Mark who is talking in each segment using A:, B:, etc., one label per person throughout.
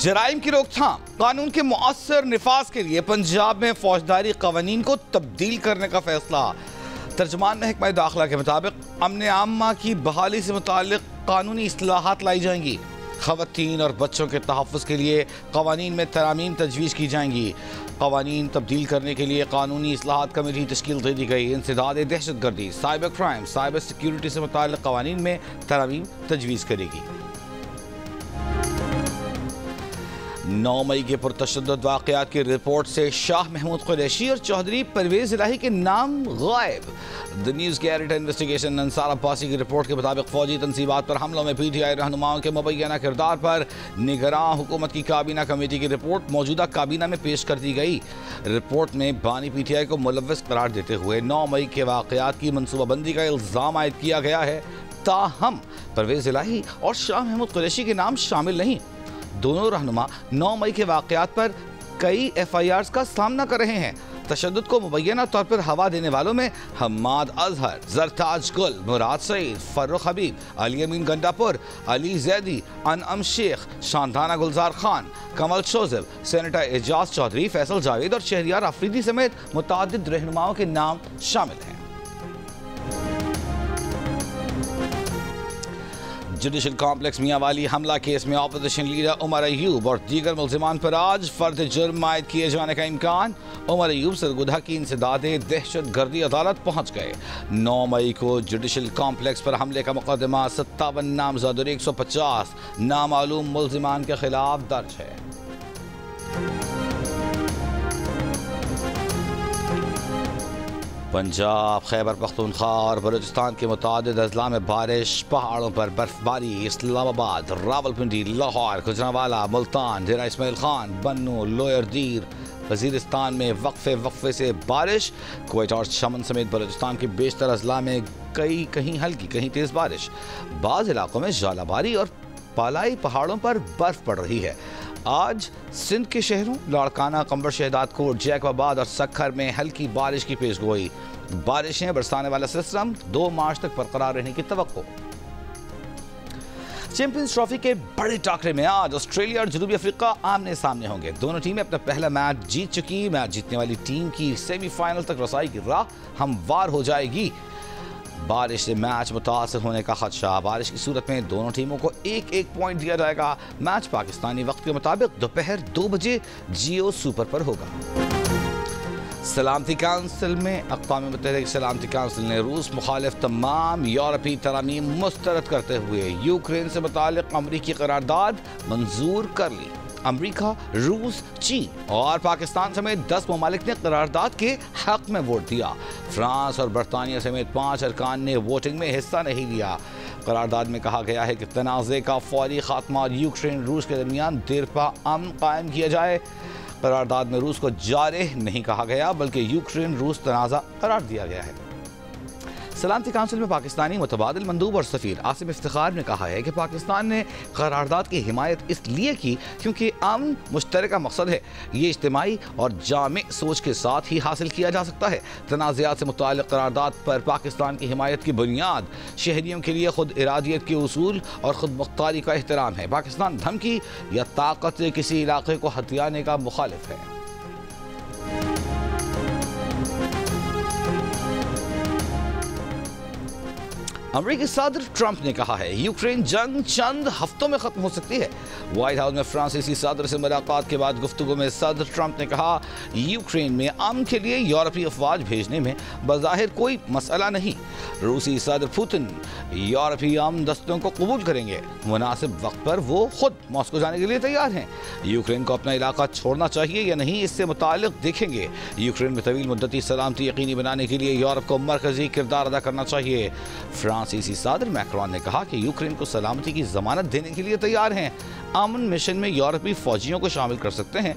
A: जराइम की रोकथाम कानून के मुअस्सर निफाज के लिए पंजाब में फौजदारी कवानीन को तब्दील करने का फैसला। तर्जमान महकमा दाखिला के मुताबिक अमन आम्मा की बहाली से मुताल्लिक कानूनी इस्लाहात लाई जाएंगी। ख़वातीन और बच्चों के तहफ़्फ़ुज़ के लिए कवानीन में तरामीम तजवीज़ की जाएंगी। कवानीन तब्दील करने के लिए कानूनी इस्लाहात कमेटी तश्कील दे दी गई। इंसदाद दहशत गर्दी, साइबर क्राइम, साइबर सिक्योरिटी से मुताल्लिक कवानीन में तरामीम तजवीज़ करेगी। 9 मई के पुरतशद्दुद वाक़यात की रिपोर्ट से शाह महमूद कुरैशी और चौधरी परवेज़ इलाही के नाम गायब। द न्यूज़ के एडिटर इन्वेस्टिगेशन अंसार अब्बासी की रिपोर्ट के मुताबिक फौजी तनसीबात पर हमलों में PTI रहनुमाओं के मुबैना किरदार पर निगरान हुकूमत की काबीना कमेटी की रिपोर्ट मौजूदा काबीना में पेश कर दी गई। रिपोर्ट में बानी PTI को मुलव्वस करार देते हुए 9 मई के वाक़यात की मनसूबाबंदी का इल्ज़ाम आयद किया गया है। ताहम परवेज़ इलाही और शाह महमूद कुरैशी के नाम शामिल नहीं। दोनों रहनुमा 9 मई के वाक़यात पर कई FIRs का सामना कर रहे हैं। तशद्दुद को मुबैना तौर पर हवा देने वालों में हम्माद अजहर, जरताज गुल, मुराद सईद, फर्रुख हबीब, अली अमीन गंडापुर, अली जैदी, अनअम शेख, शांताना गुलजार खान, कमल शोज़ेब, सेनेटर एजाज चौधरी, फैसल जावेद और शहरियार अफरीदी समेत मुतादिद रहनुमाओं के नाम शामिल हैं। जुडिशल कॉम्प्लेक्स मियांवाली हमला केस में अपोजिशन लीडर उमर अयूब और दीगर मुल्जिमान पर आज फर्द जुर्म आयद किए जाने का इम्कान। उमर अयूब सरगुधा की इंसदादे दहशत गर्दी अदालत पहुँच गए। 9 मई को जुडिशल कॉम्प्लेक्स पर हमले का मुकदमा 57 नामजद और 150 नामालूम मुल्जिमान के खिलाफ दर्ज है। पंजाब, खैबर पख्तूनख्वा और बलूचिस्तान के मुतादिद अजला में बारिश, पहाड़ों पर बर्फबारी। इस्लामाबाद, रावलपिंडी, लाहौर, गुजरांवाला, मुल्तान, डेरा इस्माइल खान, बन्नू, लोयर दीर, वजीरिस्तान में वक्फे से बारिश। कुवैत और शमन समेत बलूचिस्तान के बेशतर अजला में कहीं हल्की कहीं तेज़ बारिश। बाज़ इलाकों में ज्वालाबारी और पालाई पहाड़ों पर बर्फ पड़ रही है। आज सिंध के शहरों लाड़काना, कंबर शहदाद कोट, जैकबाबाद और सखर में हल्की बारिश की पेशगोई। बारिशें बरसाने वाला सिस्टम 2 मार्च तक बरकरार रहने की तवक्को। चैंपियंस ट्रॉफी के बड़े टाकरे में आज ऑस्ट्रेलिया और जनूबी अफ्रीका आमने सामने होंगे। दोनों टीमें अपना पहला मैच जीत चुकी। मैच जीतने वाली टीम की सेमीफाइनल तक रसाई की राह हमवार हो जाएगी। बारिश से मैच मुतासर होने का खदशा। बारिश की सूरत में दोनों टीमों को 1-1 पॉइंट दिया जाएगा। मैच पाकिस्तानी वक्त के मुताबिक दोपहर 2 बजे जियो सुपर पर होगा। सलामती काउंसिल में अक़वाम मुत्तहिदा की सलामती काउंसिल ने रूस मुखालिफ तमाम यूरोपीय तरामीम मुस्तरद करते हुए यूक्रेन से मुताल्लिक़ अमरीकी करारदाद मंजूर कर ली। अमरीका, रूस, चीन और पाकिस्तान समेत 10 ममालिक ने करारदाद के हक में वोट दिया। फ्रांस और बरतानिया समेत 5 अरकान ने वोटिंग में हिस्सा नहीं लिया। करारदाद में कहा गया है कि तनाज़े का फौरी खात्मा और यूक्रेन रूस के दरमियान देरपा अमन कायम किया जाए। करारदाद में रूस को जारिह नहीं कहा गया बल्कि यूक्रेन रूस तनाज़ा करार दिया गया है। सलामती काउंसिल में पाकिस्तानी मुतबादिल मंदूब और सफ़ीर आसिम इफ्तिखार ने कहा है कि पाकिस्तान ने करारदाद की हिमायत इसलिए की क्योंकि अमन मुश्तरका मकसद है। ये इज्तिमाई और जामे सोच के साथ ही हासिल किया जा सकता है। तनाज़ात से मुताल्लिक़ करारदाद पर पाकिस्तान की हिमायत की बुनियाद शहरियों के लिए खुद इरादियत के उसूल और खुद मुख्तारी का एहतराम है। पाकिस्तान धमकी या ताकत से किसी इलाके को हथियाने का मुखालिफ है। अमेरिकी सदर ट्रंप ने कहा है यूक्रेन जंग चंद हफ्तों में खत्म हो सकती है। व्हाइट हाउस में फ्रांसीसी सदर से मुलाकात के बाद गुफ्तगू में सदर ट्रंप ने कहा यूक्रेन में अमन के लिए यूरोपीय अफवाज भेजने में बज़ाहिर कोई मसला नहीं। रूसी सदर पुतिन यूरोपीय अमन दस्तों को कबूल करेंगे। मुनासिब वक्त पर वो खुद मॉस्को जाने के लिए तैयार हैं। यूक्रेन को अपना इलाका छोड़ना चाहिए या नहीं, इससे मुताल्लिक़ देखेंगे। यूक्रेन में तवील मुद्दती सलामती यकीनी बनाने के लिए यूरोप को मरकजी किरदार अदा करना चाहिए। फ्रांसीसी सदर मैक्रोन ने कहा कि यूक्रेन को सलामती की जमानत देने के लिए तैयार हैं। अमन मिशन में यूरोपीय फौजियों को शामिल कर सकते हैं।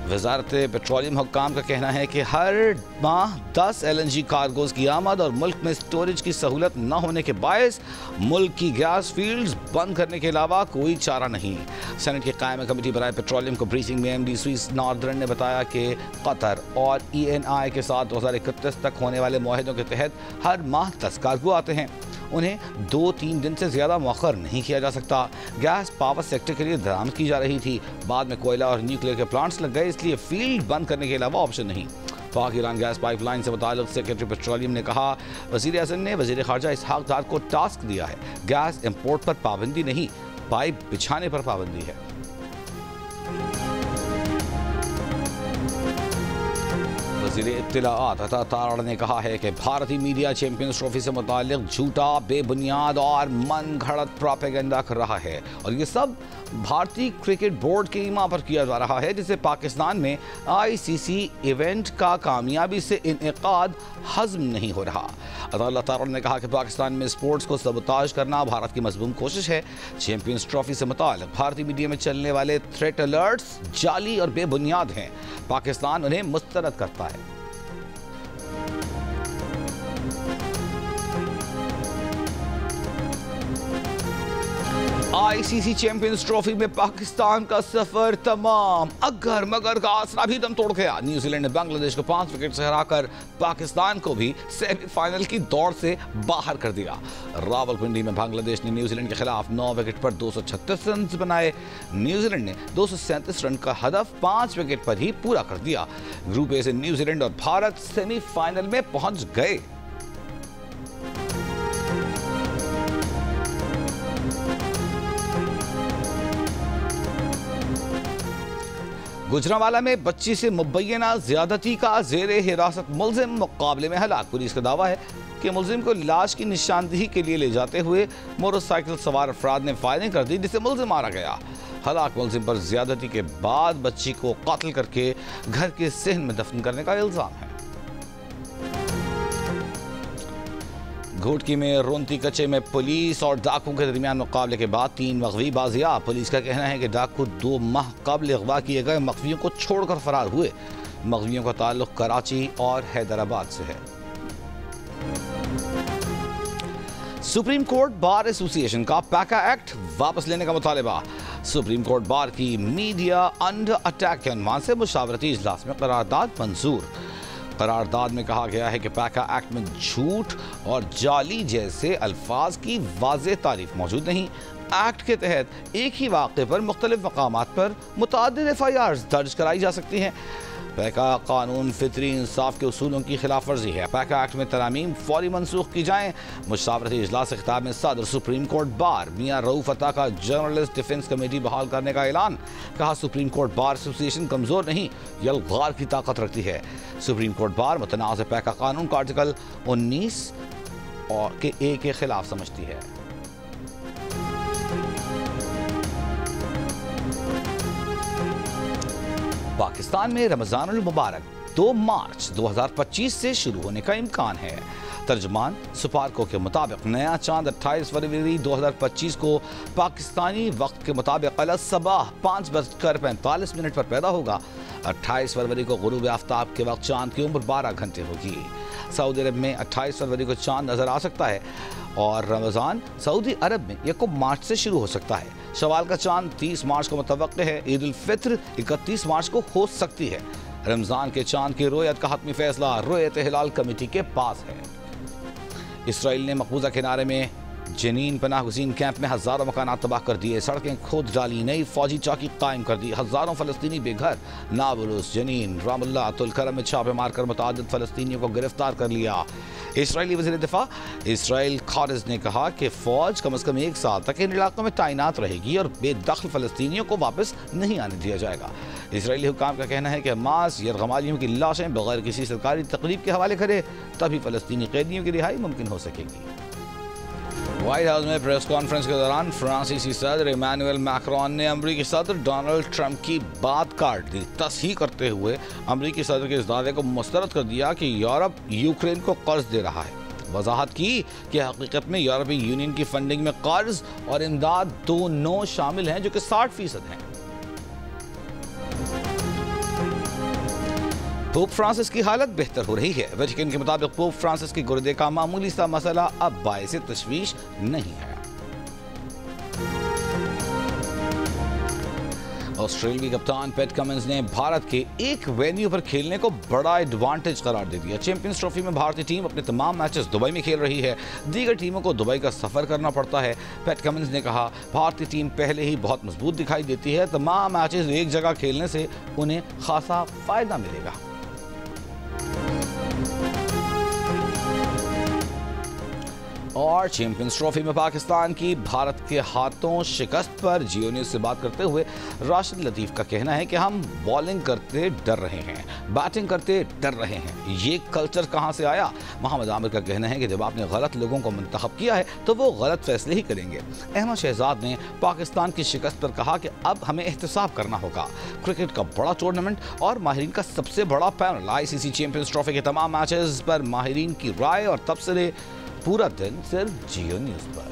A: वजारत पेट्रोलियम हुक्काम का कहना है कि हर माह 10 LNG कार्गोज की आमद और मुल्क में स्टोरेज की सहूलत न होने के बायस मुल्क की गैस फील्ड्स बंद करने के अलावा कोई चारा नहीं। सेनेट की कायम कमेटी बराए पेट्रोलियम को ब्रीफिंग में MD स्विस नॉर्दर्न ने बताया कि कतर और ENI के साथ 2031 तक होने वाले मुआहदों के तहत हर माह 10 कार्गो आते हैं। उन्हें 2-3 दिन से ज़्यादा मौखर नहीं किया जा सकता। गैस पावर सेक्टर के लिए दरामद की जा रही थी, बाद में कोयला और न्यूक्लियर के प्लांट्स लग गए, इसलिए फील्ड बंद करने के अलावा ऑप्शन नहीं। पाक ईरान गैस पाइपलाइन से मुताल्लिक़ सेक्रेटरी पेट्रोलियम ने कहा, वज़ीर आज़म ने वज़ीर ख़ारजा इसहाक़ डार को टास्क दिया है, गैस इंपोर्ट पर पाबंदी नहीं, पाइप बिछाने पर पाबंदी है। वज़ीर इत्तिलाआत अता तारड़ ने कहा है कि भारतीय मीडिया चैंपियंस ट्रॉफी से मुताल्लिक़ झूठा, बेबुनियाद और मन घड़त प्रोपेगेंडा कर रहा है और ये सब भारतीय क्रिकेट बोर्ड के ईमा पर किया जा रहा है, जिसे पाकिस्तान में ICC इवेंट का कामयाबी से इनेकाद हज़म नहीं हो रहा। अता तारड़ ने कहा कि पाकिस्तान में स्पोर्ट्स को सबोताज करना भारत की मज़मूम कोशिश है। चैंपियंस ट्रॉफी से मुताल्लिक़ भारतीय मीडिया में चलने वाले थ्रेट अलर्ट्स जाली और बेबुनियाद हैं, पाकिस्तान उन्हें मुस्तरद करता है। ICC चैंपियंस ट्रॉफी में पाकिस्तान का सफर तमाम अगर मगर का आसरा भी दम तोड़ गया। न्यूजीलैंड ने बांग्लादेश को 5 विकेट से हराकर पाकिस्तान को भी सेमीफाइनल की दौड़ से बाहर कर दिया। रावलपिंडी में बांग्लादेश ने न्यूजीलैंड के खिलाफ 9 विकेट पर 236 रन बनाए। न्यूजीलैंड ने 237 रन का हदफ 5 विकेट पर ही पूरा कर दिया। ग्रुप ए से न्यूजीलैंड और भारत सेमीफाइनल में पहुंच गए। गुजरांवाला में बच्ची से मुबैना ज्यादती का जेरे हिरासत मुलजिम मुकाबले में हलाक। पुलिस का दावा है कि मुलजिम को लाश की निशानदेही के लिए ले जाते हुए मोटरसाइकिल सवार अफराद ने फायरिंग कर दी, जिससे मुलजिम मारा गया। हलाक मुलजिम पर ज्यादती के बाद बच्ची को कातिल करके घर के सहन में दफन करने का इल्जाम है। घोटकी में रोंती कच्चे में पुलिस और डाकू के दरमियान मुकाबले के बाद 3 मग़वी बाजियाब। पुलिस का कहना है कि डाकू 2 माह कबल अगवा किए गए मग़वियों को छोड़कर फरार हुए। मग़वियों का ताल्लुक कराची और हैदराबाद से है। सुप्रीम कोर्ट बार एसोसिएशन का पैका एक्ट वापस लेने का मुतालबा। सुप्रीम कोर्ट बार की मीडिया अंडर अटैक के उन्वान से मुशावरती इजलास में करारदाद मंजूर। करारदाद में कहा गया है कि पैका एक्ट में झूठ और जाली जैसे अल्फाज की वाज़ेह तारीफ मौजूद नहीं। एक्ट के तहत एक ही वाक़े पर मुख्तलिफ मकामात पर मुतअद्दिद FIRs दर्ज कराई जा सकती हैं। पैका कानून फितरी इंसाफ के उसूलों की खिलाफ वर्जी है। पैका एक्ट में तरामीम फौरी मनसूख की जाएँ। मुशावरती इजलास से खिताब में सदर सुप्रीम कोर्ट बार मियां रऊफ अता का जर्नलिस्ट डिफेंस कमेटी बहाल करने का ऐलान। कहा, सुप्रीम कोर्ट बार एसोसिएशन कमज़ोर नहीं, यलगार की ताकत रखती है। सुप्रीम कोर्ट बार मुतनाज़ पैका कानून का आर्टिकल 19 और के A के खिलाफ समझती है। पाकिस्तान में रमज़ानुल मुबारक 2 मार्च 2025 से शुरू होने का इम्कान है। तर्जमान सुपारको के मुताबिक नया चांद 28 फरवरी 2025 को पाकिस्तानी वक्त के मुताबिक अलसबाह 5:45 पर पैदा होगा। 28 फरवरी को गुरूब आफ्ताब के वक्त चांद की उम्र 12 घंटे होगी। सऊदी अरब में 28 फरवरी को चांद नजर आ सकता है और रमज़ान सऊदी अरब में 1 मार्च से शुरू हो सकता है। शवाल का चांद 30 मार्च को मुतवक्के है। ईद उल फित्र 31 मार्च को हो सकती है। रमज़ान के चांद की रोयत का हतमी फैसला रोयत हिलाल कमेटी के पास है। इसराइल ने मकबूजा किनारे में जनीन पनाह गुज़ीन कैंप में हज़ारों मकानात तबाह कर दिए, सड़कें खोद डाली, नई फौजी चौकी कायम कर दी। हज़ारों फ़लस्तीनी बेघर। नाबुलुस, जनीन, रामुल्ला, तुलकरम में छापे मारकर मुतअद्दिद फ़लस्तीनियों को गिरफ्तार कर लिया। इसराइली वज़ीर दिफ़ा इसराइल खारिज ने कहा कि फ़ौज कम अज़ कम 1 साल तक इन इलाकों में तैनात रहेगी और बेदखल फ़लस्तीनियों को वापस नहीं आने दिया जाएगा। इसराइली हुकाम का कहना है कि हमास यरगमालियों की लाशें बगैर किसी सरकारी तकरीब के हवाले करे, तभी फ़लस्तीनी कैदियों की रिहाई मुमकिन हो सकेगी। व्हाइट हाउस में प्रेस कॉन्फ्रेंस के दौरान फ्रांसीसी सदर इमैनुअल मैक्रोन ने अमरीकी सदर डोनाल्ड ट्रंप की बात काट दी। तस्हीह करते हुए अमरीकी सदर के इस दावे को मुस्तरद कर दिया कि यूरोप यूक्रेन को कर्ज दे रहा है। वजाहत की कि हकीकत में यूरोपीय यूनियन की फंडिंग में कर्ज और इमदाद दोनों शामिल हैं, जो कि 60% हैं। पोप फ्रांसिस की हालत बेहतर हो रही है। वेटिकन के मुताबिक पोप फ्रांसिस के गुर्दे का मामूली सा मसला अब बाइसे तशवीश नहीं है। ऑस्ट्रेलियाई कप्तान पैट कमिंस ने भारत के एक वेन्यू पर खेलने को बड़ा एडवांटेज करार दे दिया। चैंपियंस ट्रॉफी में भारतीय टीम अपने तमाम मैचेस दुबई में खेल रही है। दीगर टीमों को दुबई का सफर करना पड़ता है। पैट कमिंस ने कहा, भारतीय टीम पहले ही बहुत मजबूत दिखाई देती है। तमाम मैचेस एक जगह खेलने से उन्हें खासा फायदा मिलेगा। और चैंपियंस ट्रॉफी में पाकिस्तान की भारत के हाथों शिकस्त पर जियो न्यूज से बात करते हुए राशिद लतीफ का कहना है कि हम बॉलिंग करते डर रहे हैं, बैटिंग करते डर रहे हैं। ये कल्चर कहां से आया? मोहम्मद आमिर का कहना है कि जब आपने गलत लोगों को मुंतखब किया है तो वो गलत फैसले ही करेंगे। अहमद शहजाद ने पाकिस्तान की शिकस्त पर कहा कि अब हमें एहतसाब करना होगा। क्रिकेट का बड़ा टूर्नामेंट और माहिरीन का सबसे बड़ा पैनल, आईसीसी चैंपियंस ट्रॉफी के तमाम मैचेस पर माहिरीन की राय और तबसरे पूरा दिन सिर्फ जियो न्यूज पर।